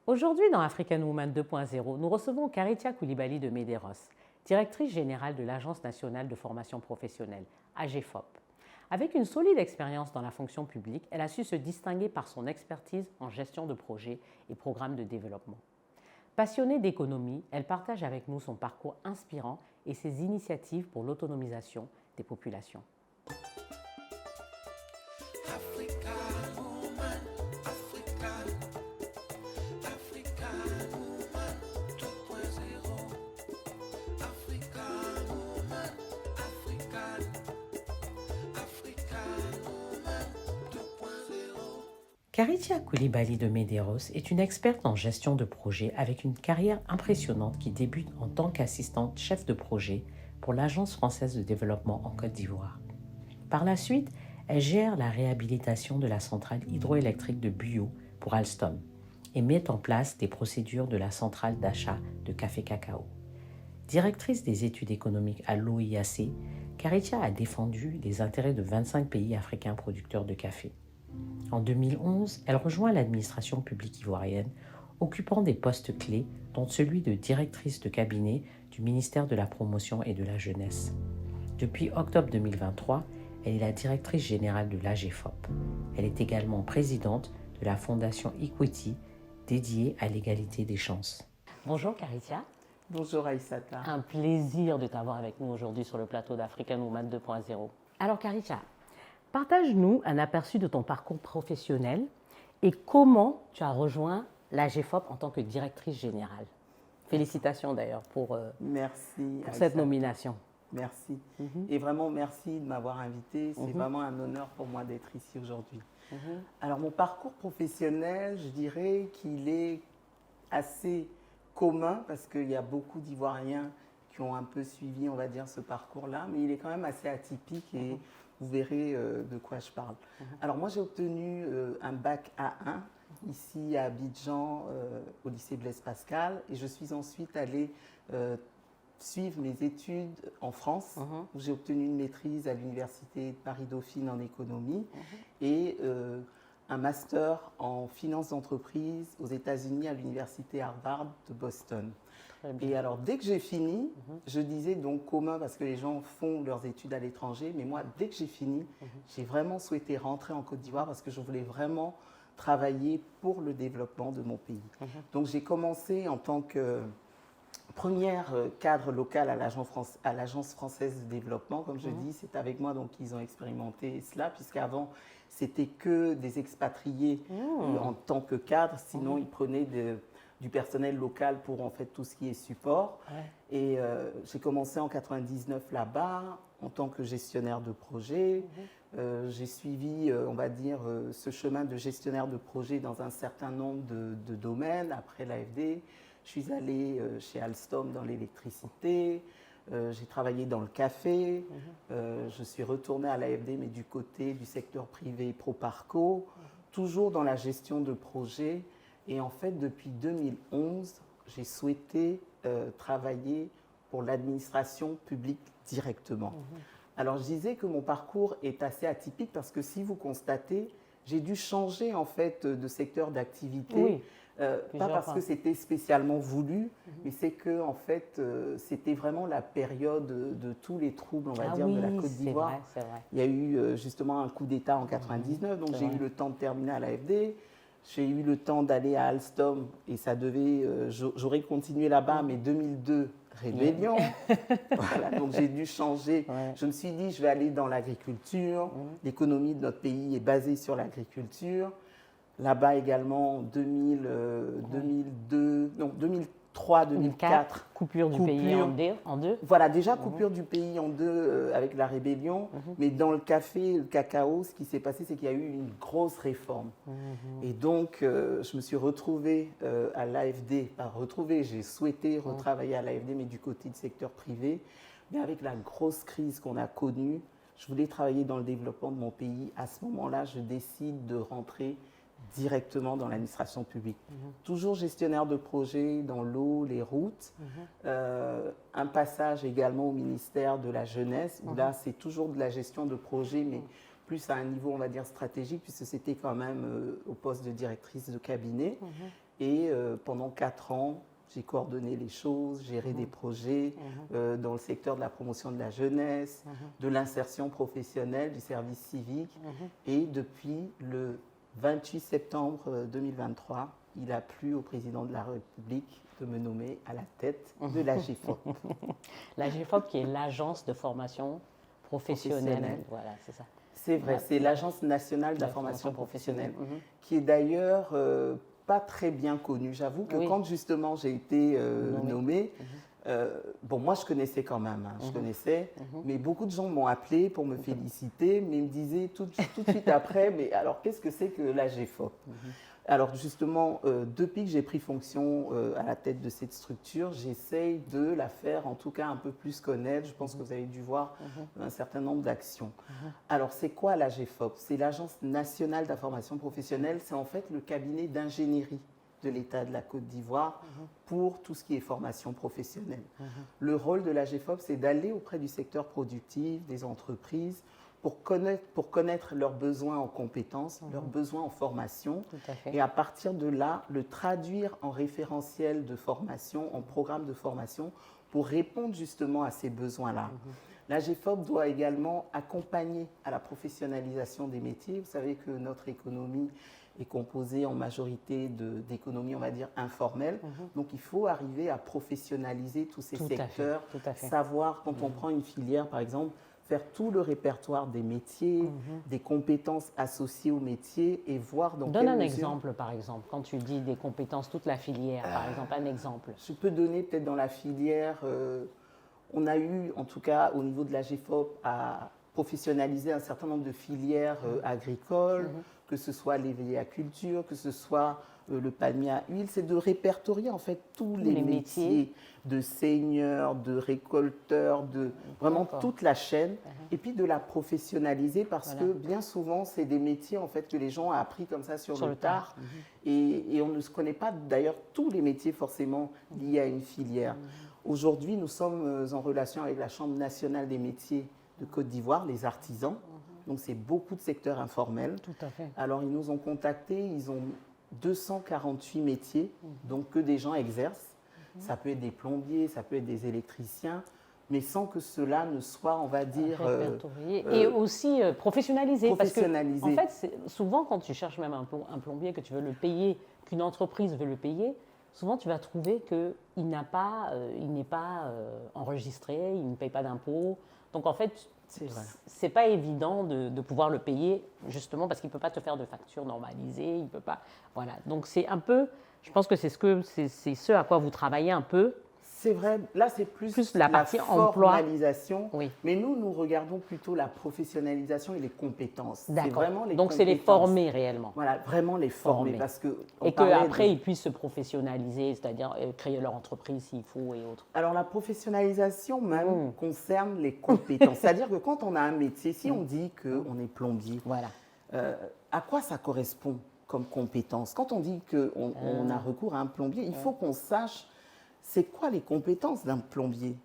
Aujourd'hui, dans African Woman 2.0, nous recevons Karitia Koulibaly de Medeiros, directrice générale de l'Agence nationale de formation professionnelle, AGFOP. Avec une solide expérience dans la fonction publique, elle a su se distinguer par son expertise en gestion de projets et programmes de développement. Passionnée d'économie, elle partage avec nous son parcours inspirant et ses initiatives pour l'autonomisation des populations. Karitia Koulibaly de Medeiros est une experte en gestion de projet avec une carrière impressionnante qui débute en tant qu'assistante chef de projet pour l'Agence française de développement en Côte d'Ivoire. Par la suite, elle gère la réhabilitation de la centrale hydroélectrique de Buyo pour Alstom et met en place des procédures de la centrale d'achat de café cacao. Directrice des études économiques à l'OIAC, Karitia a défendu les intérêts de 25 pays africains producteurs de café. En 2011, elle rejoint l'administration publique ivoirienne, occupant des postes clés, dont celui de directrice de cabinet du ministère de la Promotion et de la Jeunesse. Depuis octobre 2023, elle est la directrice générale de l'AGFOP. Elle est également présidente de la fondation Equity, dédiée à l'égalité des chances. Bonjour Karitia. Bonjour Aïssata. Un plaisir de t'avoir avec nous aujourd'hui sur le plateau d'African Woman 2.0. Alors Karitia, partage-nous un aperçu de ton parcours professionnel et comment tu as rejoint l'AGFOP en tant que directrice générale. Félicitations d'ailleurs pour cette nomination. Merci. Et vraiment merci de m'avoir invitée. C'est vraiment un honneur pour moi d'être ici aujourd'hui. Alors mon parcours professionnel, je dirais qu'il est assez commun parce qu'il y a beaucoup d'Ivoiriens qui ont un peu suivi, on va dire, ce parcours-là, mais il est quand même assez atypique et vous verrez de quoi je parle. Alors moi, j'ai obtenu un bac A1 ici à Abidjan, au lycée Blaise Pascal, et je suis ensuite allée suivre mes études en France, où j'ai obtenu une maîtrise à l'université de Paris-Dauphine en économie et un master en finance d'entreprise aux États-Unis à l'université Harvard de Boston. Et alors, dès que j'ai fini, je disais donc commun parce que les gens font leurs études à l'étranger, mais moi, dès que j'ai fini, j'ai vraiment souhaité rentrer en Côte d'Ivoire parce que je voulais vraiment travailler pour le développement de mon pays. Donc, j'ai commencé en tant que première cadre local à l'Agence française de développement. Comme je dis, c'est avec moi donc qu'ils ont expérimenté cela, puisqu'avant, c'était que des expatriés en tant que cadre, sinon ils prenaient du personnel local pour en fait tout ce qui est support. Et j'ai commencé en 99 là-bas en tant que gestionnaire de projet. J'ai suivi, on va dire, ce chemin de gestionnaire de projet dans un certain nombre de domaines. Après l'AFD, je suis allée chez Alstom dans l'électricité. J'ai travaillé dans le café. Je suis retournée à l'AFD, mais du côté du secteur privé Proparco, toujours dans la gestion de projet. Et en fait, depuis 2011, j'ai souhaité travailler pour l'administration publique directement. Alors, je disais que mon parcours est assez atypique parce que si vous constatez, j'ai dû changer en fait de secteur d'activité. Pas parce que c'était spécialement voulu, mais c'est que en fait, c'était vraiment la période de tous les troubles, on va dire, de la Côte d'Ivoire. Il y a eu justement un coup d'État en 99, donc j'ai eu le temps de terminer à l'AFD. J'ai eu le temps d'aller à Alstom et ça devait, j'aurais continué là-bas, mais 2002, rébellion. Voilà, donc j'ai dû changer. Je me suis dit, je vais aller dans l'agriculture. L'économie de notre pays est basée sur l'agriculture. Là-bas également, 2003, 2004. Coupure du pays en deux. Voilà, déjà coupure du pays en deux avec la rébellion. Mais dans le café, le cacao, ce qui s'est passé, c'est qu'il y a eu une grosse réforme. Et donc, je me suis retrouvée à l'AFD. Pas retrouvée, j'ai souhaité retravailler à l'AFD, mais du côté du secteur privé. Mais avec la grosse crise qu'on a connue, je voulais travailler dans le développement de mon pays. À ce moment-là, je décide de rentrer directement dans l'administration publique. Toujours gestionnaire de projet dans l'eau, les routes. Un passage également au ministère de la Jeunesse, où là, c'est toujours de la gestion de projet, mais plus à un niveau, on va dire, stratégique, puisque c'était quand même au poste de directrice de cabinet. Et pendant 4 ans, j'ai coordonné les choses, géré des projets dans le secteur de la promotion de la jeunesse, de l'insertion professionnelle, du service civique. Et depuis le 28 septembre 2023, il a plu au président de la République de me nommer à la tête de l'AGFOP. L'AGFOP qui est l'agence de formation professionnelle. Voilà, c'est ça. C'est vrai, c'est l'Agence nationale de la formation professionnelle, qui est d'ailleurs pas très bien connue. J'avoue que quand justement j'ai été nommée, bon, moi je connaissais quand même, je connaissais, mais beaucoup de gens m'ont appelé pour me féliciter, mais ils me disaient tout de suite après, mais alors qu'est-ce que c'est que l'AGFOP? Alors justement, depuis que j'ai pris fonction à la tête de cette structure, j'essaye de la faire en tout cas un peu plus connaître. Je pense que vous avez dû voir un certain nombre d'actions. Alors c'est quoi l'AGFOP? C'est l'Agence nationale de la formation professionnelle. C'est en fait le cabinet d'ingénierie de l'État de la Côte d'Ivoire pour tout ce qui est formation professionnelle. Le rôle de l'AGFOP, c'est d'aller auprès du secteur productif, des entreprises, pour connaître leurs besoins en compétences, leurs besoins en formation, et à partir de là, le traduire en référentiel de formation, en programme de formation, pour répondre justement à ces besoins-là. L'AGFOP doit également accompagner à la professionnalisation des métiers. Vous savez que notre économie est composée en majorité d'économies, on va dire, informelles. Donc, il faut arriver à professionnaliser tous ces secteurs, savoir, quand on prend une filière, par exemple, faire tout le répertoire des métiers, des compétences associées aux métiers et voir dans quelle mesure… Donne un exemple, par exemple, quand tu dis des compétences, toute la filière, par exemple, un exemple. Je peux donner peut-être dans la filière, on a eu, en tout cas au niveau de la GFOP, à professionnaliser un certain nombre de filières agricoles, que ce soit l'éveilliculture, que ce soit le palmier à huile, c'est de répertorier en fait tous les métiers de seigneur, de récolteur, de vraiment toute la chaîne, et puis de la professionnaliser parce que bien souvent c'est des métiers en fait que les gens ont appris comme ça sur le tard, et on ne se connaît pas d'ailleurs tous les métiers forcément liés à une filière. Aujourd'hui, nous sommes en relation avec la Chambre nationale des métiers de Côte d'Ivoire, les artisans. Donc c'est beaucoup de secteurs informels. Tout à fait. Alors ils nous ont contactés, ils ont 248 métiers, donc que des gens exercent. Ça peut être des plombiers, ça peut être des électriciens, mais sans que cela ne soit, on va dire… répertorié et aussi professionnalisé. Professionnalisé. Parce que, en fait, souvent, quand tu cherches même un plombier, que tu veux le payer, qu'une entreprise veut le payer, souvent tu vas trouver qu'il n'est pas enregistré, il ne paye pas d'impôts. Donc, en fait, c'est pas évident de pouvoir le payer, justement, parce qu'il ne peut pas te faire de facture normalisée, il peut pas… Voilà. Donc, c'est un peu… Je pense que c'est ce à quoi vous travaillez un peu. C'est vrai, là c'est plus la partie formalisation, mais nous regardons plutôt la professionnalisation et les compétences. D'accord, donc c'est les former réellement. Voilà, vraiment les former. Parce que et qu'après ils puissent se professionnaliser, c'est-à-dire créer leur entreprise s'il faut et autres. Alors la professionnalisation même concerne les compétences, c'est-à-dire que quand on a un métier, si on dit qu'on est plombier, à quoi ça correspond comme compétence? Quand on dit qu'on a recours à un plombier, il faut qu'on sache c'est quoi les compétences d'un plombier.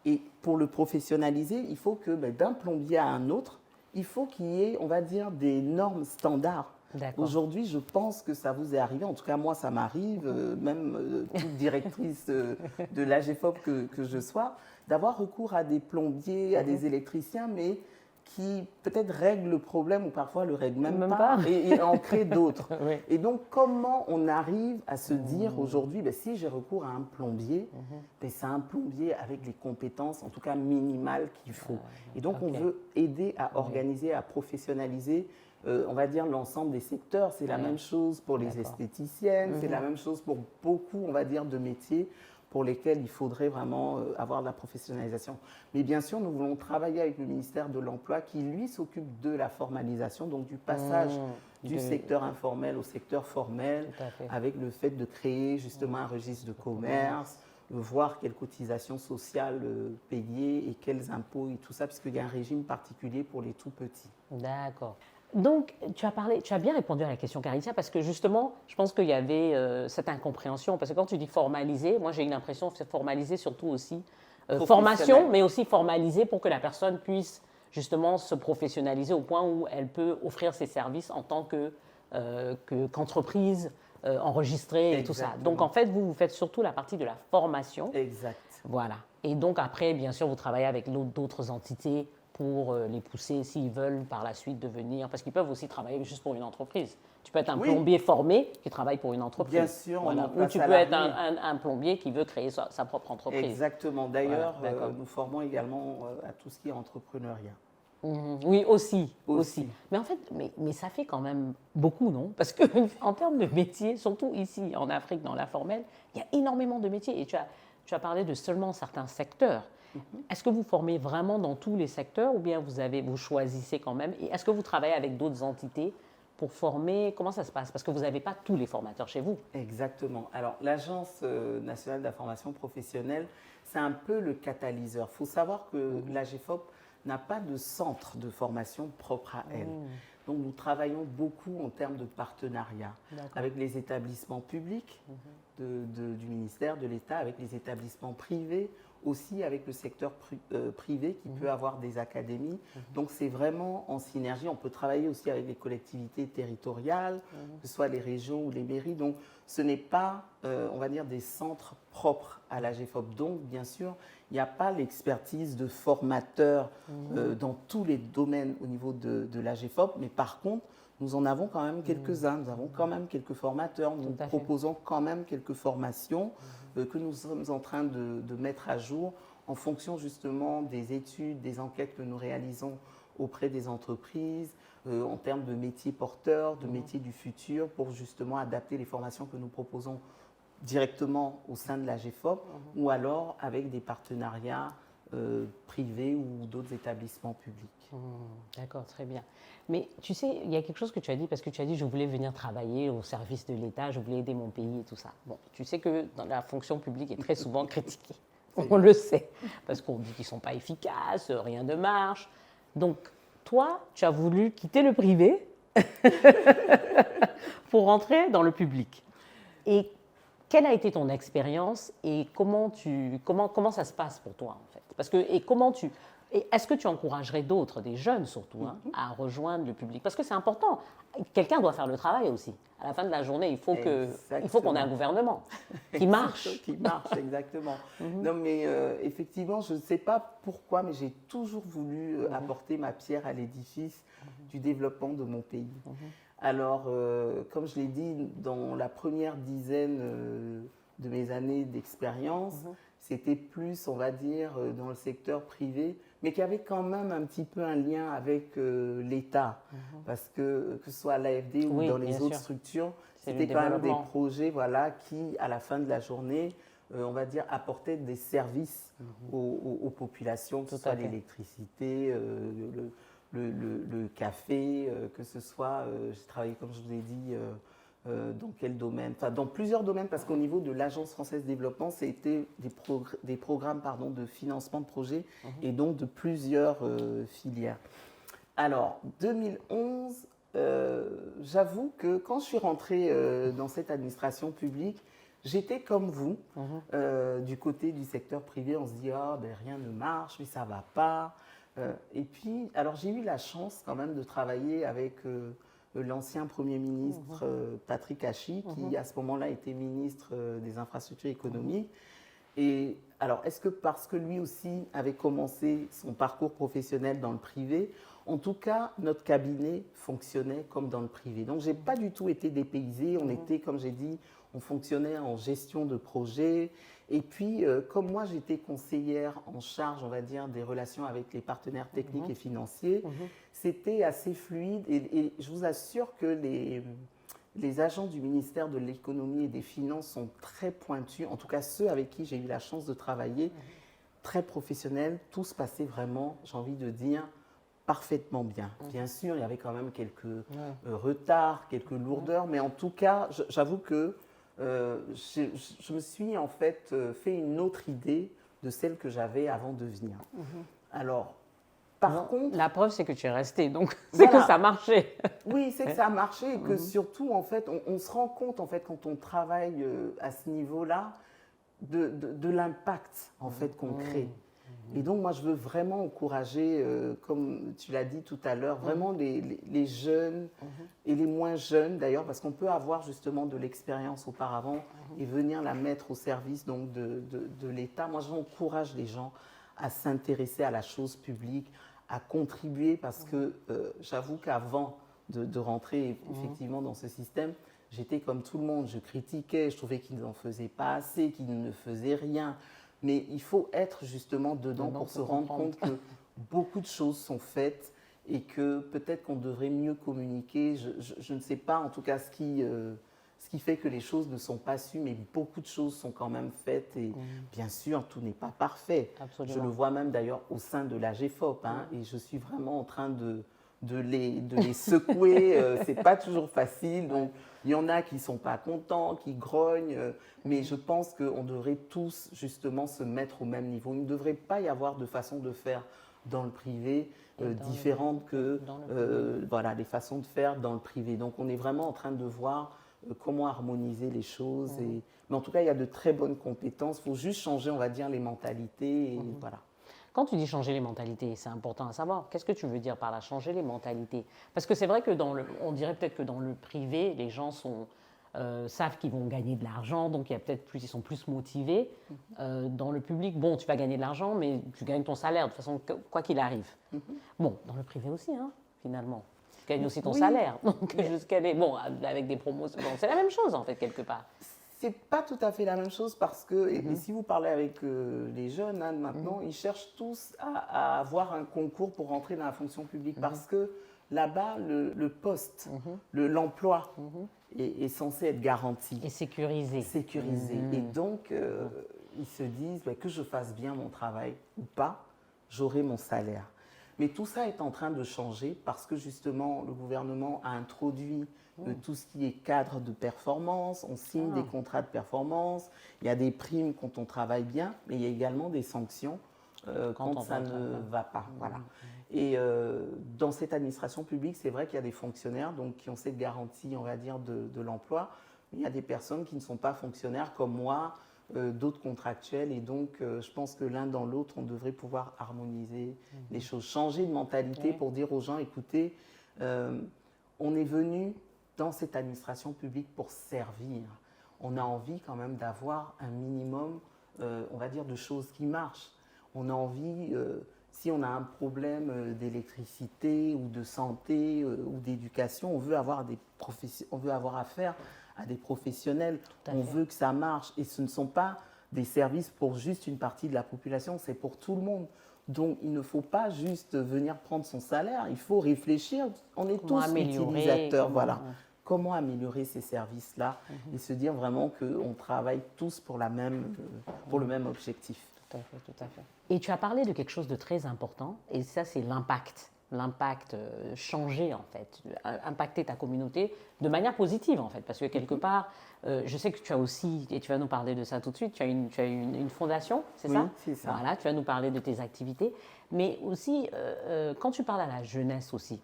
Et pour le professionnaliser, il faut que d'un plombier à un autre, il faut qu'il y ait, on va dire, des normes standards. Aujourd'hui, je pense que ça vous est arrivé, en tout cas moi ça m'arrive, même toute directrice de l'AGFOP que je sois, d'avoir recours à des plombiers, à des électriciens, mais qui peut-être règlent le problème ou parfois le règlent même pas. Et en créent d'autres. Et donc, comment on arrive à se dire aujourd'hui, si j'ai recours à un plombier, c'est un plombier avec les compétences, en tout cas minimales qu'il faut. Et donc, on veut aider à organiser, à professionnaliser, on va dire, l'ensemble des secteurs. C'est la même chose pour les esthéticiennes, c'est la même chose pour beaucoup, on va dire, de métiers pour lesquels il faudrait vraiment avoir de la professionnalisation. Mais bien sûr, nous voulons travailler avec le ministère de l'Emploi qui, lui, s'occupe de la formalisation, donc du passage du secteur informel au secteur formel, avec le fait de créer justement un registre de commerce, de voir quelles cotisations sociales payer et quels impôts et tout ça, puisqu'il y a un régime particulier pour les tout petits. D'accord. Donc, tu as bien répondu à la question, Caritia, parce que justement, je pense qu'il y avait cette incompréhension. Parce que quand tu dis formaliser, moi j'ai une impression que c'est formaliser surtout aussi formation, mais aussi formaliser pour que la personne puisse justement se professionnaliser au point où elle peut offrir ses services en tant qu'entreprise enregistrée et tout ça. Donc en fait, vous faites surtout la partie de la formation. Exact. Voilà. Et donc après, bien sûr, vous travaillez avec d'autres entités pour les pousser s'ils veulent par la suite devenir, parce qu'ils peuvent aussi travailler juste pour une entreprise. Tu peux être un plombier formé qui travaille pour une entreprise. Bien sûr. Voilà. Ou tu peux être un plombier qui veut créer sa propre entreprise. Exactement. D'ailleurs, nous formons également à tout ce qui est entrepreneuriat. Oui, aussi. Mais en fait, mais ça fait quand même beaucoup, non? Parce qu'en termes de métiers, surtout ici en Afrique, dans l'informel, il y a énormément de métiers. Et tu as parlé de seulement certains secteurs. Est-ce que vous formez vraiment dans tous les secteurs ou bien vous choisissez quand même? Et est-ce que vous travaillez avec d'autres entités pour former? Comment ça se passe? Parce que vous n'avez pas tous les formateurs chez vous. Exactement. Alors, l'Agence nationale de la formation professionnelle, c'est un peu le catalyseur. Il faut savoir que l'AGFOP n'a pas de centre de formation propre à elle. Donc, nous travaillons beaucoup en termes de partenariat avec les établissements publics du ministère, de l'État, avec les établissements privés, aussi avec le secteur privé qui peut avoir des académies. Donc, c'est vraiment en synergie. On peut travailler aussi avec les collectivités territoriales, que ce soit les régions ou les mairies. Donc, ce n'est pas, on va dire, des centres propres à l'AGFOP. Donc, bien sûr, il n'y a pas l'expertise de formateurs dans tous les domaines au niveau de l'AGFOP, mais par contre, nous en avons quand même quelques-uns. Nous avons quand même quelques formateurs. Nous proposons quand même quelques formations que nous sommes en train de mettre à jour en fonction justement des études, des enquêtes que nous réalisons auprès des entreprises, en termes de métiers porteurs, de métiers du futur, pour justement adapter les formations que nous proposons directement au sein de l'AGFOP ou alors avec des partenariats privés ou d'autres établissements publics. D'accord, très bien. Mais tu sais, il y a quelque chose que tu as dit, parce que tu as dit je voulais venir travailler au service de l'État, je voulais aider mon pays et tout ça. Bon, tu sais que dans la fonction publique est très souvent critiquée. On le sait, parce qu'on dit qu'ils ne sont pas efficaces, rien ne marche. Donc, toi, tu as voulu quitter le privé pour rentrer dans le public. Et quelle a été ton expérience et comment ça se passe pour toi, en fait? Parce que, est-ce que tu encouragerais d'autres, des jeunes surtout, à rejoindre le public? Parce que c'est important. Quelqu'un doit faire le travail aussi. À la fin de la journée, il faut qu'on ait un gouvernement qui marche. Qui marche, exactement. Non, mais effectivement, je ne sais pas pourquoi, mais j'ai toujours voulu apporter ma pierre à l'édifice du développement de mon pays. Alors, comme je l'ai dit, dans la première dizaine de mes années d'expérience, c'était plus, on va dire, dans le secteur privé, mais qui avait quand même un petit peu un lien avec l'État. Parce que ce soit à l'AFD ou dans les autres structures, c'était quand même des projets qui, à la fin de la journée, on va dire, apportaient des services aux populations, que ce soit l'électricité, le café, que ce soit, j'ai travaillé, comme je vous ai dit, dans quel domaine? Enfin, dans plusieurs domaines, parce qu'au niveau de l'Agence française de développement, c'était des programmes de financement de projets et donc de plusieurs filières. Alors, 2011, j'avoue que quand je suis rentrée dans cette administration publique, j'étais comme vous, du côté du secteur privé, on se dit « Ah, ben rien ne marche, mais ça ne va pas ». Et puis, alors j'ai eu la chance quand même de travailler avec l'ancien Premier ministre Patrick Hachi, qui à ce moment-là était ministre des Infrastructures économiques. Et alors, est-ce que parce que lui aussi avait commencé son parcours professionnel dans le privé, en tout cas, notre cabinet fonctionnait comme dans le privé. Donc, je n'ai pas du tout été dépaysée. On était, comme j'ai dit, on fonctionnait en gestion de projet. Et puis, comme moi, j'étais conseillère en charge, on va dire, des relations avec les partenaires techniques et financiers, c'était assez fluide. Et je vous assure que les agents du ministère de l'économie et des finances sont très pointus, en tout cas ceux avec qui j'ai eu la chance de travailler, très professionnels. Tout se passait vraiment, j'ai envie de dire, parfaitement bien. Bien sûr, il y avait quand même quelques retards, quelques lourdeurs, mais en tout cas, j'avoue que je me suis en fait fait une autre idée de celle que j'avais avant de venir. Alors, par contre… La preuve, c'est que tu es resté, donc c'est que ça marchait. Oui, c'est que ça a marché et que surtout, en fait, on se rend compte, en fait, quand on travaille à ce niveau-là, de l'impact, en fait, qu'on crée. Et donc, moi, je veux vraiment encourager, comme tu l'as dit tout à l'heure, vraiment les jeunes et les moins jeunes, d'ailleurs, parce qu'on peut avoir justement de l'expérience auparavant et venir la mettre au service donc, de l'État. Moi, j'encourage les gens à s'intéresser à la chose publique, à contribuer, parce que j'avoue qu'avant de rentrer effectivement dans ce système, j'étais comme tout le monde, je critiquais, je trouvais qu'ils n'en faisaient pas assez, qu'ils ne faisaient rien. Mais il faut être justement dedans pour se rendre compte que beaucoup de choses sont faites et que peut-être qu'on devrait mieux communiquer. Je ne sais pas en tout cas ce qui fait que les choses ne sont pas sues, mais beaucoup de choses sont quand même faites. Et bien sûr, tout n'est pas parfait. Absolument. Je le vois même d'ailleurs au sein de la GFOP. Et je suis vraiment en train de les secouer. Ce n'est pas toujours facile. Donc, il y en a qui ne sont pas contents, qui grognent. Mais je pense qu'on devrait tous, justement, se mettre au même niveau. Il ne devrait pas y avoir de façon de faire dans le privé différente que voilà, les façons de faire dans le privé. Donc, on est vraiment en train de voir comment harmoniser les choses. Mais en tout cas, il y a de très bonnes compétences. Il faut juste changer, on va dire, les mentalités. Et voilà. Quand tu dis changer les mentalités, c'est important à savoir. Qu'est-ce que tu veux dire par là, changer les mentalités? Parce que c'est vrai que on dirait peut-être que dans le privé, les gens savent qu'ils vont gagner de l'argent, donc ils sont plus motivés. Dans le public, bon, tu vas gagner de l'argent, mais tu gagnes ton salaire de toute façon, quoi qu'il arrive. Bon, dans le privé aussi, finalement. Tu gagnes aussi ton salaire. Donc, bon, avec des promotions, bon, c'est la même chose en fait, quelque part. C'est pas tout à fait la même chose parce que, et si vous parlez avec les jeunes maintenant, ils cherchent tous à avoir un concours pour rentrer dans la fonction publique parce que là-bas, le poste, l'emploi est censé être garanti. Et sécurisé. Sécurisé. Et donc, ils se disent que je fasse bien mon travail ou pas, j'aurai mon salaire. Mais tout ça est en train de changer parce que justement, le gouvernement a introduit tout ce qui est cadre de performance, on signe des contrats de performance, il y a des primes quand on travaille bien, mais il y a également des sanctions quand ça ne va pas. Voilà. Et dans cette administration publique, c'est vrai qu'il y a des fonctionnaires donc, qui ont cette garantie, on va dire, de l'emploi. Il y a des personnes qui ne sont pas fonctionnaires comme moi, d'autres contractuels. Et donc, je pense que l'un dans l'autre, on devrait pouvoir harmoniser les choses, changer de mentalité pour dire aux gens, écoutez, on est venu dans cette administration publique pour servir. On a envie quand même d'avoir un minimum, on va dire, de choses qui marchent. On a envie, si on a un problème d'électricité ou de santé ou d'éducation, on veut avoir affaire à des professionnels. On veut que ça marche. Et ce ne sont pas des services pour juste une partie de la population, c'est pour tout le monde. Donc, il ne faut pas juste venir prendre son salaire, il faut réfléchir. On est tous utilisateurs. Voilà. Comment améliorer ces services-là et se dire vraiment qu'on travaille tous pour le même objectif. Tout à fait, tout à fait. Et tu as parlé de quelque chose de très important, et ça, c'est l'impact. L'impact, changer en fait, impacter ta communauté de manière positive en fait, parce que quelque part, je sais que tu as aussi, et tu vas nous parler de ça tout de suite, tu as une fondation, c'est ça? Oui, c'est ça. Voilà, tu vas nous parler de tes activités, mais aussi, quand tu parles à la jeunesse aussi,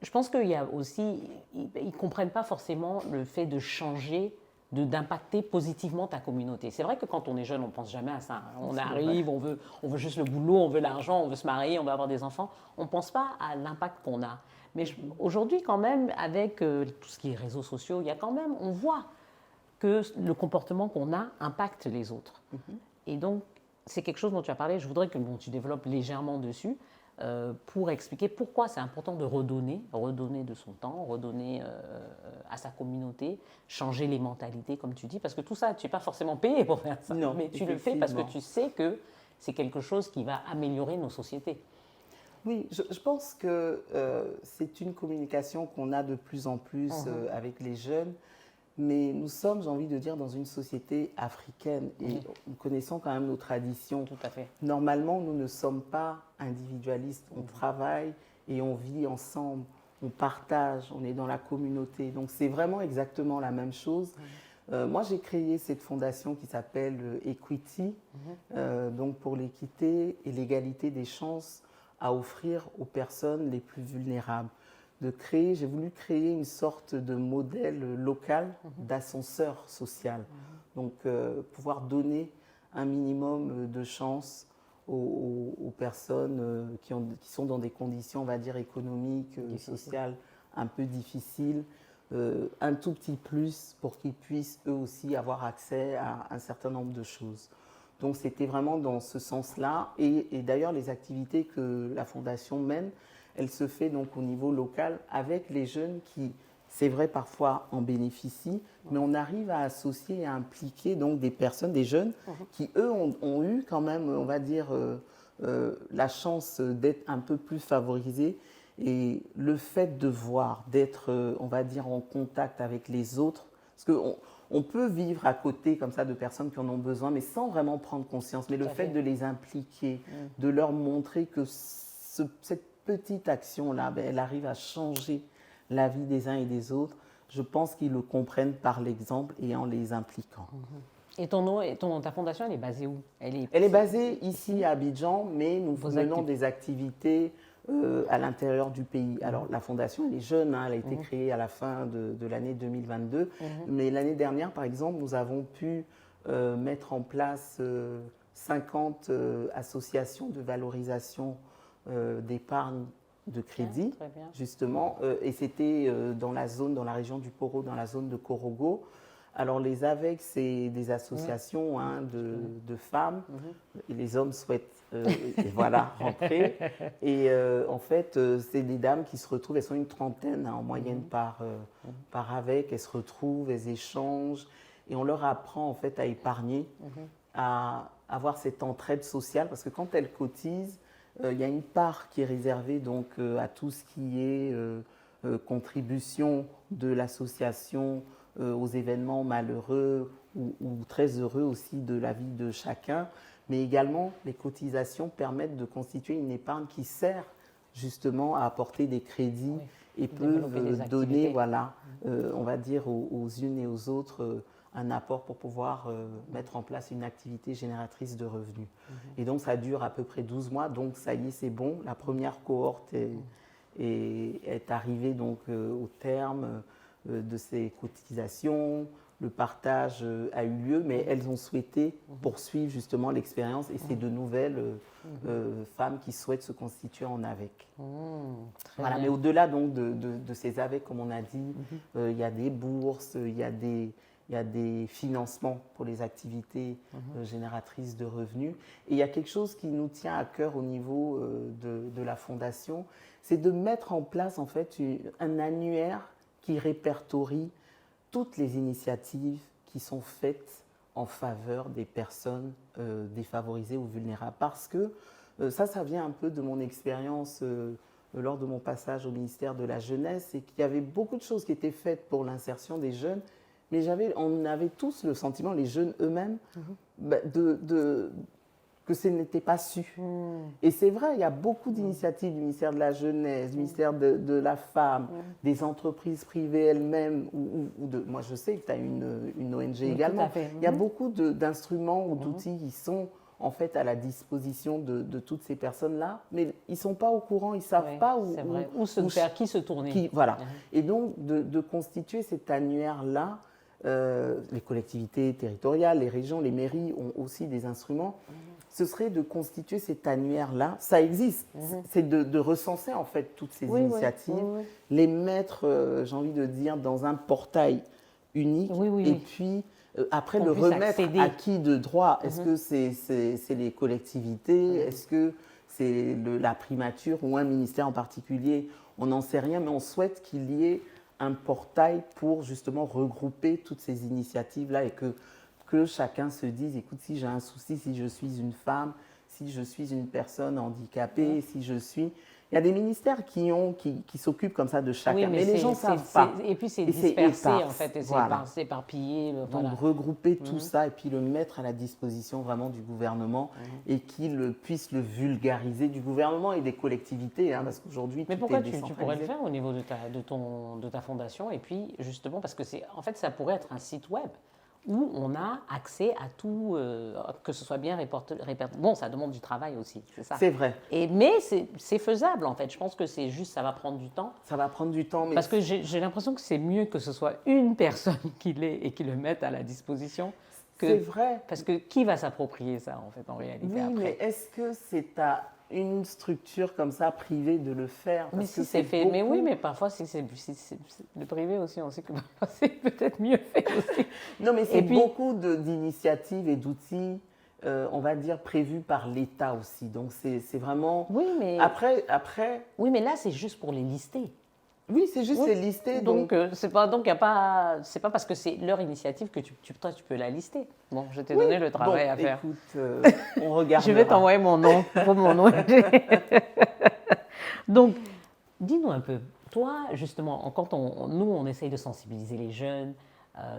je pense qu'il y a aussi, ils ne comprennent pas forcément le fait de changer, d'impacter positivement ta communauté. C'est vrai que quand on est jeune, on ne pense jamais à ça. On arrive, on veut juste le boulot, on veut l'argent, on veut se marier, on veut avoir des enfants. On ne pense pas à l'impact qu'on a. Mais aujourd'hui, quand même, avec tout ce qui est réseaux sociaux, il y a quand même, on voit que le comportement qu'on a impacte les autres. Et donc, c'est quelque chose dont tu as parlé. Je voudrais que tu développes légèrement dessus. Pour expliquer pourquoi c'est important de redonner de son temps, redonner à sa communauté, changer les mentalités, comme tu dis, parce que tout ça, tu n'es pas forcément payé pour faire ça, non, mais tu le fais parce que tu sais que c'est quelque chose qui va améliorer nos sociétés. Oui, je pense que c'est une communication qu'on a de plus en plus avec les jeunes. Mais nous sommes, j'ai envie de dire, dans une société africaine et nous connaissons quand même nos traditions. Tout à fait. Normalement, nous ne sommes pas individualistes. On travaille et on vit ensemble, on partage, on est dans la communauté. Donc, c'est vraiment exactement la même chose. Moi, j'ai créé cette fondation qui s'appelle Equity, donc pour l'équité et l'égalité des chances à offrir aux personnes les plus vulnérables. J'ai voulu créer une sorte de modèle local d'ascenseur social. Donc, pouvoir donner un minimum de chance aux personnes qui sont dans des conditions, on va dire, économiques, sociales un peu difficiles, un tout petit plus pour qu'ils puissent eux aussi avoir accès à un certain nombre de choses. Donc c'était vraiment dans ce sens-là. Et d'ailleurs, les activités que la Fondation mène, elle se fait donc au niveau local avec les jeunes qui, c'est vrai, parfois en bénéficient, mais on arrive à associer et à impliquer donc des personnes, des jeunes, qui eux ont eu quand même, on va dire, la chance d'être un peu plus favorisés. Et le fait de voir, d'être, on va dire, en contact avec les autres, parce qu'on peut vivre à côté comme ça de personnes qui en ont besoin, mais sans vraiment prendre conscience. Mais le fait de les impliquer, de leur montrer que cette petite action-là, elle arrive à changer la vie des uns et des autres, je pense qu'ils le comprennent par l'exemple et en les impliquant. Et ta fondation, elle est basée où? Elle est basée ici à Abidjan, mais nous menons des activités à l'intérieur du pays. Alors la fondation, elle est jeune, hein, elle a été créée à la fin de l'année 2022, mais l'année dernière, par exemple, nous avons pu mettre en place 50 associations de valorisation d'épargne de crédit, justement, et c'était dans la région du Poro, dans la zone de Korogo. Alors les AVEC, c'est des associations de femmes, et les hommes souhaitent voilà, rentrer. Et en fait, c'est des dames qui se retrouvent, elles sont une trentaine en moyenne par AVEC, elles se retrouvent, elles échangent, et on leur apprend en fait à épargner, à avoir cette entraide sociale, parce que quand elles cotisent, il y a une part qui est réservée donc, à tout ce qui est contribution de l'association aux événements malheureux ou très heureux aussi de la vie de chacun. Mais également, les cotisations permettent de constituer une épargne qui sert justement à apporter des crédits et peuvent donner, voilà, on va dire, aux unes et aux autres un apport pour pouvoir mettre en place une activité génératrice de revenus. Et donc, ça dure à peu près 12 mois. Donc, ça y est, c'est bon. La première cohorte est arrivée donc, au terme de ces cotisations. Le partage a eu lieu, mais elles ont souhaité poursuivre justement l'expérience et c'est de nouvelles femmes qui souhaitent se constituer en AVEC. Voilà, mais au-delà donc de ces AVEC, comme on a dit, il y a des bourses, il y a des financements pour les activités génératrices de revenus. Et il y a quelque chose qui nous tient à cœur au niveau de la Fondation, c'est de mettre en place en fait un annuaire qui répertorie toutes les initiatives qui sont faites en faveur des personnes défavorisées ou vulnérables. Parce que ça vient un peu de mon expérience lors de mon passage au ministère de la Jeunesse, et qu'il y avait beaucoup de choses qui étaient faites pour l'insertion des jeunes, mais on avait tous le sentiment, les jeunes eux-mêmes, que ce n'était pas su. Et c'est vrai, il y a beaucoup d'initiatives du ministère de la Jeunesse, du ministère de la Femme, des entreprises privées elles-mêmes, moi je sais que tu as une ONG également. Il y a beaucoup d'instruments ou d'outils qui sont en fait à la disposition de toutes ces personnes-là, mais ils ne sont pas au courant, ils ne savent pas vers qui se tourner. Voilà. Et donc de constituer cet annuaire-là, les collectivités territoriales, les régions, les mairies ont aussi des instruments. Ce serait de constituer cet annuaire-là. Ça existe. C'est de recenser en fait toutes ces initiatives, les mettre, j'ai envie de dire, dans un portail unique, et puis après le remettre à qui de droit. Est-ce que c'est les collectivités? Est-ce que c'est la primature ou un ministère en particulier? On n'en sait rien, mais on souhaite qu'il y ait un portail pour justement regrouper toutes ces initiatives-là et que chacun se dise, écoute, si j'ai un souci, si je suis une femme, si je suis une personne handicapée, si je suis... Il y a des ministères qui s'occupent comme ça de chacun, mais les gens ne savent pas. Et puis c'est dispersé en fait, et c'est éparpillé. Donc regrouper tout ça et puis le mettre à la disposition vraiment du gouvernement et qu'il puisse le vulgariser du gouvernement et des collectivités, hein, parce qu'aujourd'hui mais pourquoi tu pourrais le faire au niveau de ta fondation? Et puis justement parce que en fait ça pourrait être un site web où on a accès à tout, que ce soit bien répertorié. Bon, ça demande du travail aussi, c'est ça. C'est vrai. Mais c'est faisable, en fait. Je pense que c'est juste, ça va prendre du temps. Ça va prendre du temps. Mais parce que j'ai l'impression que c'est mieux que ce soit une personne qui l'ait et qui le mette à la disposition C'est vrai. Parce que qui va s'approprier ça, en fait, en réalité, oui, après? Mais est-ce que c'est à une structure comme ça, privée, de le faire? Mais si c'est fait, mais oui, mais parfois, le privé aussi, on sait que parfois, c'est peut-être mieux fait aussi. Non, mais c'est beaucoup d'initiatives et d'outils, on va dire, prévus par l'État aussi. Donc, c'est vraiment... Oui, mais... Après... Oui, mais là, c'est juste pour les lister. Oui, c'est juste les lister. Donc, c'est pas parce que c'est leur initiative que toi, tu peux la lister. Bon, je t'ai donné le travail à faire. Écoute, on regarde. Je vais t'envoyer mon nom pour mon ONG. Donc, dis-nous un peu, toi, justement, quand nous, on essaye de sensibiliser les jeunes,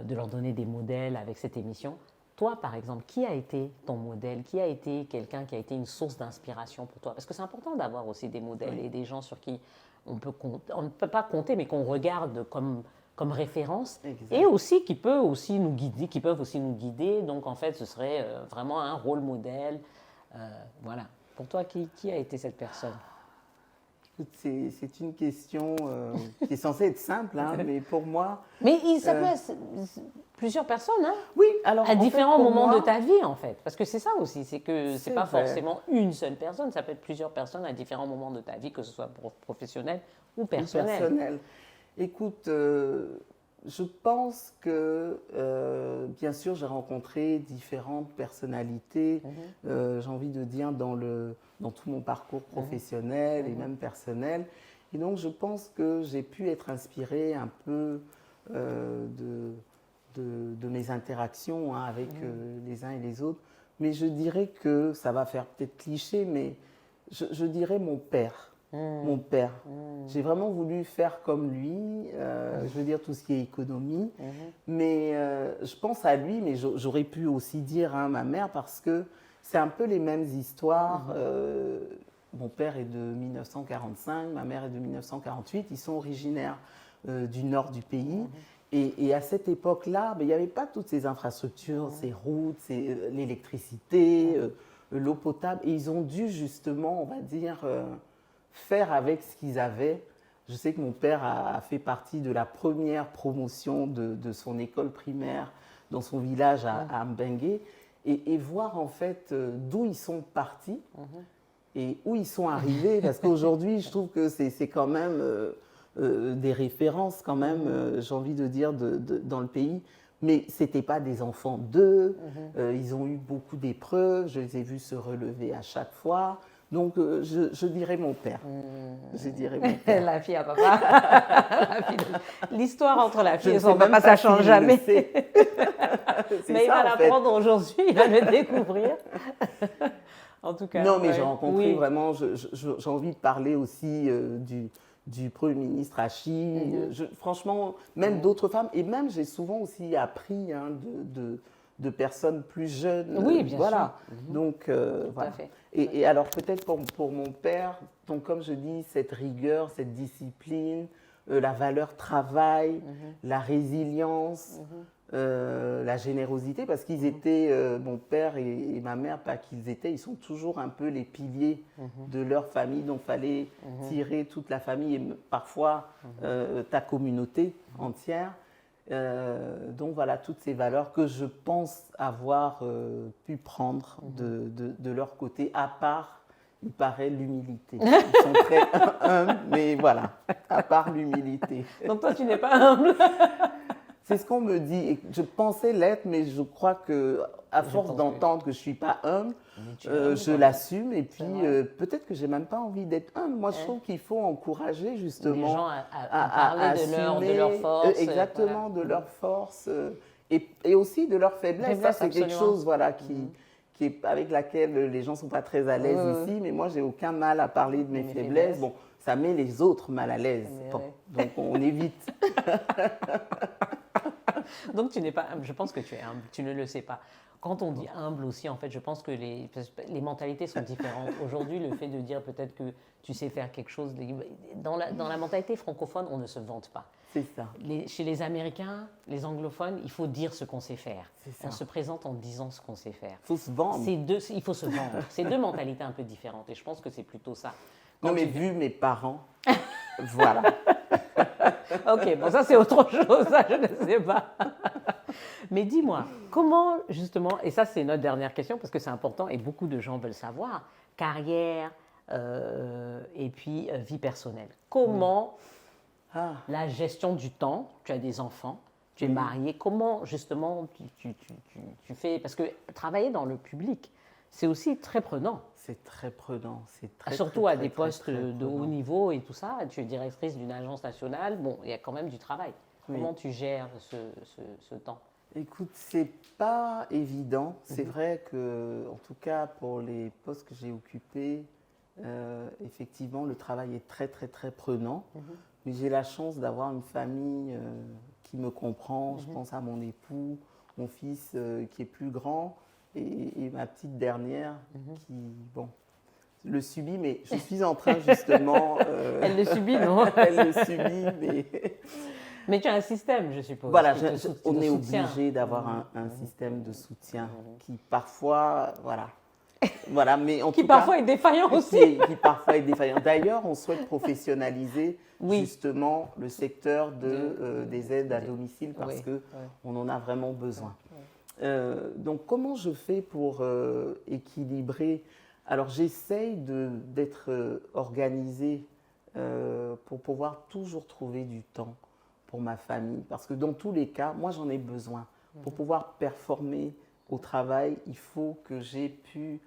de leur donner des modèles avec cette émission. Toi, par exemple, qui a été ton modèle? Qui a été quelqu'un qui a été une source d'inspiration pour toi? Parce que c'est important d'avoir aussi des modèles et des gens sur qui on ne peut pas compter, mais qu'on regarde comme référence, exact. Et aussi qui peuvent aussi nous guider. Donc, en fait, ce serait vraiment un rôle modèle. Voilà. Pour toi, qui a été cette personne? C'est une question qui est censée être simple, hein, mais pour moi... Mais ça peut être plusieurs personnes, hein? Oui, alors... À différents moments de ta vie, en fait. Parce que c'est ça aussi, c'est que c'est pas forcément une seule personne, ça peut être plusieurs personnes à différents moments de ta vie, que ce soit professionnel ou personnel. Écoute, je pense que, bien sûr, j'ai rencontré différentes personnalités, j'ai envie de dire, dans tout mon parcours professionnel et même personnel. Et donc, je pense que j'ai pu être inspirée un peu de mes interactions avec les uns et les autres. Mais je dirais que, ça va faire peut-être cliché, mais je dirais mon père. Mon père. J'ai vraiment voulu faire comme lui, je veux dire tout ce qui est économie, mais je pense à lui, mais j'aurais pu aussi dire ma mère, parce que c'est un peu les mêmes histoires. Mon père est de 1945, ma mère est de 1948, ils sont originaires du nord du pays. Et à cette époque-là, il n'y avait pas toutes ces infrastructures, ces routes, l'électricité, l'eau potable, et ils ont dû justement, on va dire... faire avec ce qu'ils avaient. Je sais que mon père a fait partie de la première promotion de son école primaire dans son village à Mbengue, et voir en fait d'où ils sont partis et où ils sont arrivés, parce qu'aujourd'hui, je trouve que c'est quand même des références, quand même, j'ai envie de dire, dans le pays. Mais ce n'étaient pas des enfants d'eux, ils ont eu beaucoup d'épreuves, je les ai vus se relever à chaque fois. Donc, je dirais mon père. Je dirais mon père. La fille à papa. L'histoire entre la fille et son papa, ça ne change jamais. Mais il va l'apprendre aujourd'hui, il va le découvrir. En tout cas. Non, mais j'ai rencontré vraiment, j'ai envie de parler aussi du Premier ministre Hachi. Franchement, même d'autres femmes. Et même, j'ai souvent aussi appris de personnes plus jeunes. Oui, bien sûr. Donc, Tout voilà. À fait. Et alors, peut-être pour mon père, donc, comme je dis, cette rigueur, cette discipline, la valeur travail, la résilience, la générosité, parce qu'ils étaient, mon père et ma mère, pas qu'ils étaient, ils sont toujours un peu les piliers de leur famille, donc il fallait tirer toute la famille et parfois ta communauté entière. Donc voilà, toutes ces valeurs que je pense avoir pu prendre de leur côté, à part, il paraît, l'humilité. Ils sont très humbles, mais voilà, à part l'humilité. Donc toi, tu n'es pas humble. C'est ce qu'on me dit. Et je pensais l'être, mais je crois qu'à force d'entendre que je ne suis pas humble, je l'assume. Et puis, peut-être que je n'ai même pas envie d'être humble. Moi, je trouve qu'il faut encourager justement les gens à parler de leur force. Exactement, de leur force. Et aussi de leur faiblesse. Ça, c'est quelque chose qui est, avec laquelle les gens ne sont pas très à l'aise ici. Mais moi, je n'ai aucun mal à parler de mes faiblesses. Bon, ça met les autres mal à l'aise. Bon, donc, on évite. Donc, tu n'es pas humble. Je pense que tu es humble. Tu ne le sais pas. Quand on dit humble aussi, en fait, je pense que les mentalités sont différentes. Aujourd'hui, le fait de dire peut-être que tu sais faire quelque chose... Dans la mentalité francophone, on ne se vante pas. C'est ça. Chez les Américains, les anglophones, il faut dire ce qu'on sait faire. On se présente en disant ce qu'on sait faire. Il faut se vendre. Il faut se vendre. C'est deux mentalités un peu différentes. Et je pense que c'est plutôt ça. Non, mais vu mes parents, voilà. Ok, bon, ça c'est autre chose, ça je ne sais pas. Mais dis-moi, comment justement, et ça c'est notre dernière question parce que c'est important et beaucoup de gens veulent savoir, carrière et puis vie personnelle. Comment la gestion du temps, tu as des enfants, tu es marié, comment justement tu fais, parce que travailler dans le public, c'est aussi très prenant. C'est très prenant, surtout à des postes de haut niveau et tout ça. Tu es directrice d'une agence nationale, bon, il y a quand même du travail. Comment tu gères ce temps? Écoute, c'est pas évident. C'est vrai que, en tout cas, pour les postes que j'ai occupés, effectivement, le travail est très, très, très prenant. Mais j'ai la chance d'avoir une famille qui me comprend. Je pense à mon époux, mon fils qui est plus grand et ma petite dernière qui, bon, le subit, mais je suis en train justement… Elle le subit, non? Elle le subit, mais… Mais tu as un système, je suppose. Voilà, on est obligé d'avoir un système de soutien qui parfois, voilà, mais en qui tout parfois cas, est défaillant aussi. Qui parfois est défaillant. D'ailleurs, on souhaite professionnaliser justement le secteur des aides à domicile parce que on en a vraiment besoin. Donc, comment je fais pour équilibrer? Alors, j'essaye d'être organisée pour pouvoir toujours trouver du temps pour ma famille. Parce que dans tous les cas, moi, j'en ai besoin. Pour pouvoir performer au travail, il faut que j'ai pu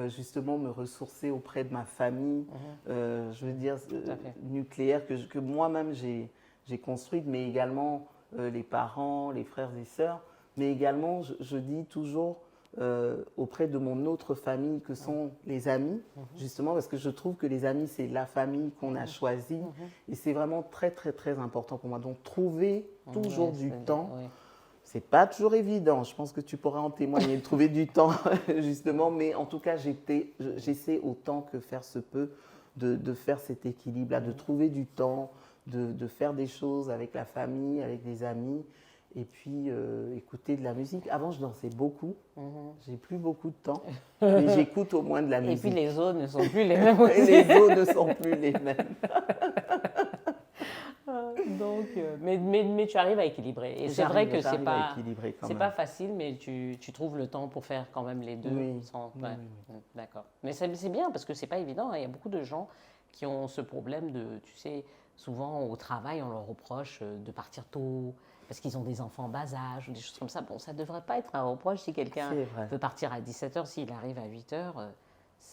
justement me ressourcer auprès de ma famille, je veux dire, nucléaire, que moi-même j'ai construite, mais également les parents, les frères et sœurs. Mais également, je dis toujours auprès de mon autre famille que sont les amis, justement parce que je trouve que les amis, c'est la famille qu'on a choisie et c'est vraiment très, très, très important pour moi. Donc, trouver toujours du temps, c'est pas toujours évident. Je pense que tu pourras en témoigner, de trouver du temps, justement, mais en tout cas, j'essaie autant que faire se peut de faire cet équilibre-là, de trouver du temps, de faire des choses avec la famille, avec des amis. Et puis écouter de la musique. Avant, je dansais beaucoup. J'ai plus beaucoup de temps, mais j'écoute au moins de la musique. Et puis les os ne sont plus les mêmes aussi. Les os ne sont plus les mêmes. Donc, mais tu arrives à équilibrer. Et c'est vrai que c'est pas facile, mais tu trouves le temps pour faire quand même les deux. Oui. D'accord. Mais c'est bien parce que c'est pas évident. Il y a beaucoup de gens qui ont ce problème de, tu sais, souvent au travail, on leur reproche de partir tôt parce qu'ils ont des enfants en bas âge ou des choses comme ça. Bon, ça ne devrait pas être un reproche si quelqu'un veut partir à 17h, s'il arrive à 8h.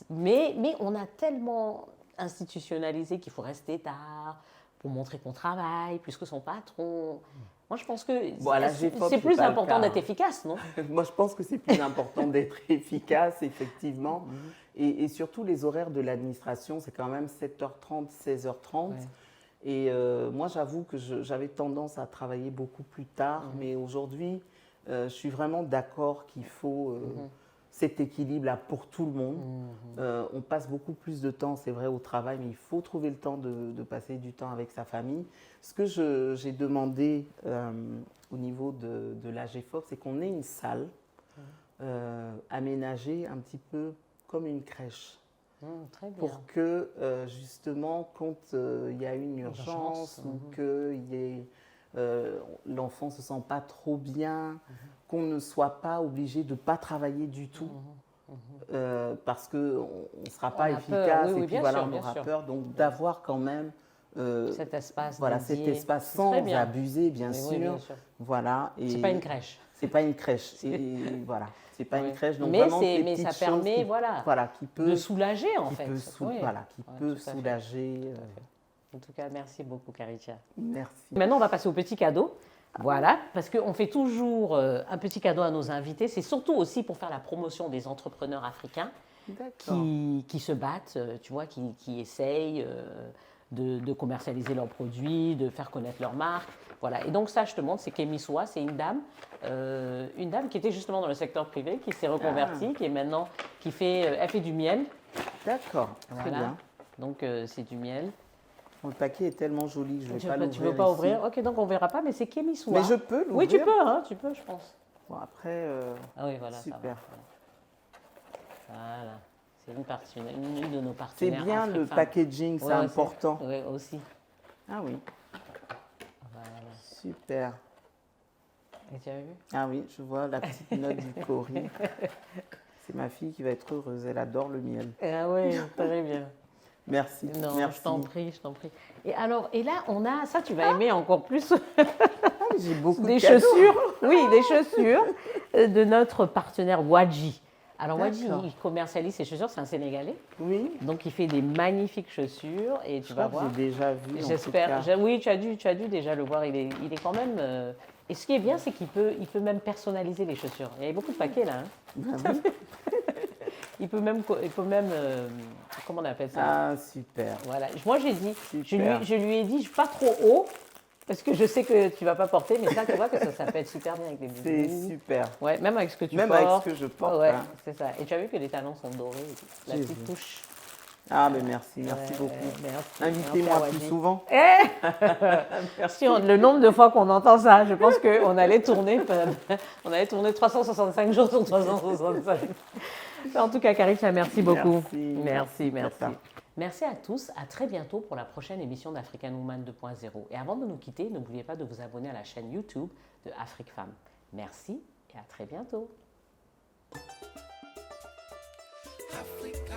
Mais on a tellement institutionnalisé qu'il faut rester tard pour montrer qu'on travaille, plus que son patron. Moi, je pense que c'est plus important d'être efficace, non? Moi, je pense que c'est plus important d'être efficace, effectivement. Et surtout, les horaires de l'administration, c'est quand même 7h30, 16h30. Et moi, j'avoue que j'avais tendance à travailler beaucoup plus tard, mais aujourd'hui, je suis vraiment d'accord qu'il faut cet équilibre-là pour tout le monde. On passe beaucoup plus de temps, c'est vrai, au travail, mais il faut trouver le temps de passer du temps avec sa famille. Ce que j'ai demandé au niveau de la GFOP, c'est qu'on ait une salle aménagée un petit peu comme une crèche. Très bien. Pour que, justement, quand il y a une urgence ou que l'enfant ne se sent pas trop bien, qu'on ne soit pas obligé de ne pas travailler du tout, parce qu'on ne sera pas efficace et puis voilà, on aura peur. Donc, d'avoir quand même cet espace, cet espace sans abuser, bien sûr. Voilà. C'est pas une crèche. C'est pas une crèche. Voilà. C'est pas une crèche, donc mais vraiment ça permet qui peut, de soulager en fait. Qui peut soulager. En tout cas, merci beaucoup, Karitia. Merci. Maintenant, on va passer au petit cadeau. Voilà, parce qu'on fait toujours un petit cadeau à nos invités. C'est surtout aussi pour faire la promotion des entrepreneurs africains qui se battent, tu vois, qui essayent de commercialiser leurs produits, de faire connaître leur marque. Voilà. Et donc ça, je te montre, c'est Kémy Soa, c'est une dame qui était justement dans le secteur privé, qui s'est reconvertie, qui est maintenant, elle fait du miel. D'accord, très bien. Donc c'est du miel. Le paquet est tellement joli, je ne vais pas l'ouvrir. Tu ne veux pas ouvrir? Ok, donc on ne verra pas, mais c'est Kémy Soa. Mais je peux l'ouvrir? Oui, tu peux, je pense. Bon, après, ah oui, voilà, super. Voilà, c'est une de nos partenaires. C'est bien le packaging, c'est important. Oui, aussi. Ah oui. Voilà. Super. Et tu as vu? Ah oui, je vois la petite note du Cori. C'est ma fille qui va être heureuse. Elle adore le miel. Ah oui, très bien. Merci. Non, merci. je t'en prie, je t'en prie. Et alors, et là, on a, ça tu vas aimer encore plus, J'ai beaucoup des de cadeaux. chaussures, oui, des chaussures de notre partenaire Wadji. Alors Wadji, il commercialise ses chaussures, c'est un Sénégalais. Oui. Donc il fait des magnifiques chaussures et tu vas voir. J'ai déjà vu. J'espère. Oui, tu as dû déjà le voir. Il est quand même. Et ce qui est bien, c'est qu'il peut même personnaliser les chaussures. Il y a beaucoup de paquets là. Hein. Ben oui. il peut même comment on appelle ça? Ah super. Voilà. Moi j'ai dit, Super. je lui ai dit pas trop haut. Parce que je sais que tu ne vas pas porter, mais ça, tu vois que ça s'appelle super bien avec les boubous. C'est super. Ouais, même avec ce que tu portes. Même avec ce que je porte. Ouais, hein. C'est ça. Et tu as vu que les talons sont dorés, la petite touche. Ah, mais merci beaucoup. Merci. Invitez-moi plus souvent. Merci. Le nombre de fois qu'on entend ça, je pense qu'on allait tourner 365 jours sur 365. En tout cas, Karissa, merci beaucoup. Merci. Merci à tous. À très bientôt pour la prochaine émission d'African Woman 2.0. Et avant de nous quitter, n'oubliez pas de vous abonner à la chaîne YouTube de Afrique Femme. Merci et à très bientôt. Africa.